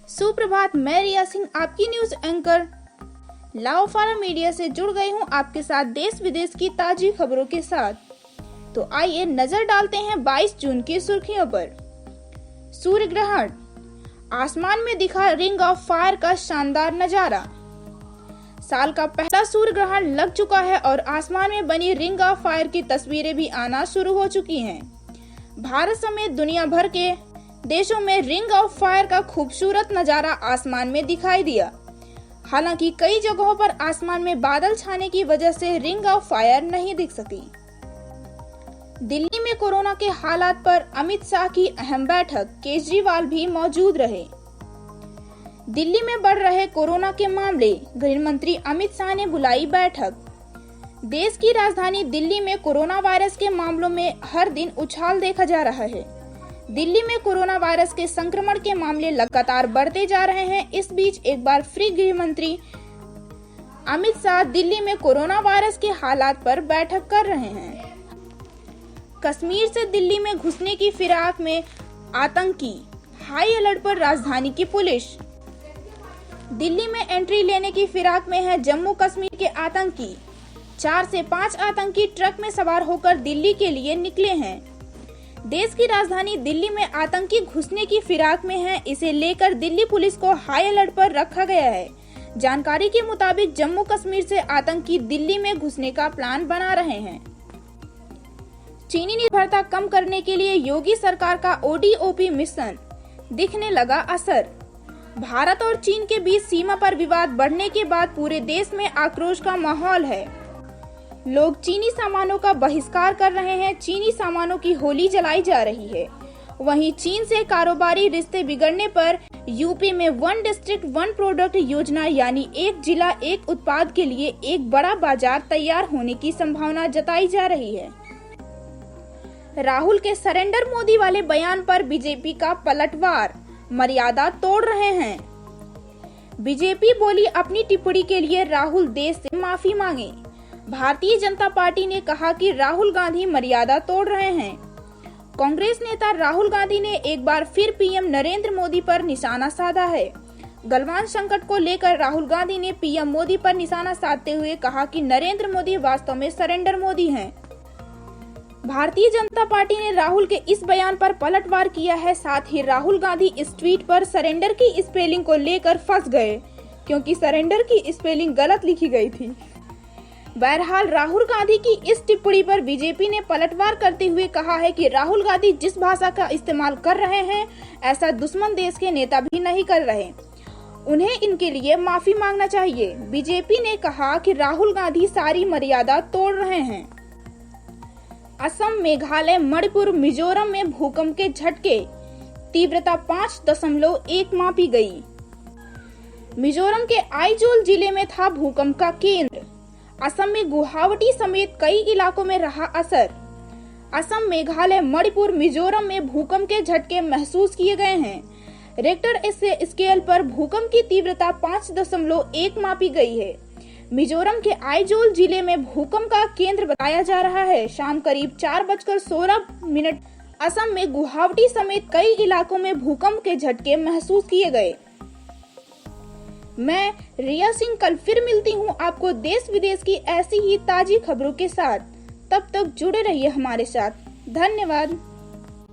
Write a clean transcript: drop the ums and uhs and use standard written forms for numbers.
सुप्रभात, मैं रिया सिंह आपकी न्यूज एंकर लाओफारा मीडिया से जुड़ गई हूं आपके साथ देश विदेश की ताजी खबरों के साथ। तो आइए नजर डालते हैं 22 जून की सुर्खियों पर। सूर्य ग्रहण, आसमान में दिखा रिंग ऑफ फायर का शानदार नजारा। साल का पहला सूर्य ग्रहण लग चुका है और आसमान में बनी रिंग ऑफ फायर की तस्वीरें भी आना शुरू हो चुकी हैं। भारत समेत दुनिया भर के देशों में रिंग ऑफ फायर का खूबसूरत नजारा आसमान में दिखाई दिया। हालांकि कई जगहों पर आसमान में बादल छाने की वजह से रिंग ऑफ फायर नहीं दिख सकी। दिल्ली में कोरोना के हालात पर अमित शाह की अहम बैठक, केजरीवाल भी मौजूद रहे। दिल्ली में बढ़ रहे कोरोना के मामले, गृह मंत्री अमित शाह ने बुलाई बैठक। देश की राजधानी दिल्ली में कोरोना वायरस के मामलों में हर दिन उछाल देखा जा रहा है। दिल्ली में कोरोना वायरस के संक्रमण के मामले लगातार बढ़ते जा रहे हैं। इस बीच एक बार फिर गृह मंत्री अमित शाह दिल्ली में कोरोना वायरस के हालात पर बैठक कर रहे हैं। कश्मीर से दिल्ली में घुसने की फिराक में आतंकी, हाई अलर्ट पर राजधानी की पुलिस। दिल्ली में एंट्री लेने की फिराक में है जम्मू कश्मीर के आतंकी। 4 से 5 आतंकी ट्रक में सवार होकर दिल्ली के लिए निकले हैं। देश की राजधानी दिल्ली में आतंकी घुसने की फिराक में है। इसे लेकर दिल्ली पुलिस को हाई अलर्ट पर रखा गया है। जानकारी के मुताबिक जम्मू कश्मीर से आतंकी दिल्ली में घुसने का प्लान बना रहे हैं। चीनी निर्भरता कम करने के लिए योगी सरकार का ODOP मिशन दिखने लगा असर। भारत और चीन के बीच सीमा पर विवाद बढ़ने के बाद पूरे देश में आक्रोश का माहौल है। लोग चीनी सामानों का बहिष्कार कर रहे हैं। चीनी सामानों की होली जलाई जा रही है। वहीं चीन से कारोबारी रिश्ते बिगड़ने पर यूपी में 1 डिस्ट्रिक्ट 1 प्रोडक्ट योजना यानी एक जिला एक उत्पाद के लिए एक बड़ा बाजार तैयार होने की संभावना जताई जा रही है। राहुल के सरेंडर मोदी वाले बयान पर बीजेपी का पलटवार, मर्यादा तोड़ रहे हैं। बीजेपी बोली अपनी टिप्पणी के लिए राहुल देश से माफी मांगे। भारतीय जनता पार्टी ने कहा कि राहुल गांधी मर्यादा तोड़ रहे हैं। कांग्रेस नेता राहुल गांधी ने एक बार फिर पीएम नरेंद्र मोदी पर निशाना साधा है। गलवान संकट को लेकर राहुल गांधी ने पीएम मोदी पर निशाना साधते हुए कहा कि नरेंद्र मोदी वास्तव में सरेंडर मोदी हैं। भारतीय जनता पार्टी ने राहुल के इस बयान पर पलटवार किया है। साथ ही राहुल गांधी इस ट्वीट पर सरेंडर की स्पेलिंग को लेकर फंस गए, क्योंकि सरेंडर की स्पेलिंग गलत लिखी गई थी। बहरहाल राहुल गांधी की इस टिप्पणी पर बीजेपी ने पलटवार करते हुए कहा है कि राहुल गांधी जिस भाषा का इस्तेमाल कर रहे हैं, ऐसा दुश्मन देश के नेता भी नहीं कर रहे। उन्हें इनके लिए माफी मांगना चाहिए। बीजेपी ने कहा कि राहुल गांधी सारी मर्यादा तोड़ रहे हैं। असम, मेघालय, मणिपुर, मिजोरम में भूकंप के झटके, तीव्रता 5.1 मापी गई। मिजोरम के आइजोल जिले में था भूकंप का केंद्र। असम में गुवाहाटी समेत कई इलाकों में रहा असर। असम, मेघालय, मणिपुर, मिजोरम में भूकंप के झटके महसूस किए गए हैं। रिक्टर स्केल पर भूकंप की तीव्रता 5.1 मापी गई है। मिजोरम के आइजोल जिले में भूकंप का केंद्र बताया जा रहा है। शाम करीब 4:16 असम में गुवाहाटी समेत कई इलाकों में भूकंप के झटके महसूस किए गए। मैं रिया सिंह कल फिर मिलती हूँ आपको देश विदेश की ऐसी ही ताजी खबरों के साथ। तब तक जुड़े रहिए हमारे साथ। धन्यवाद।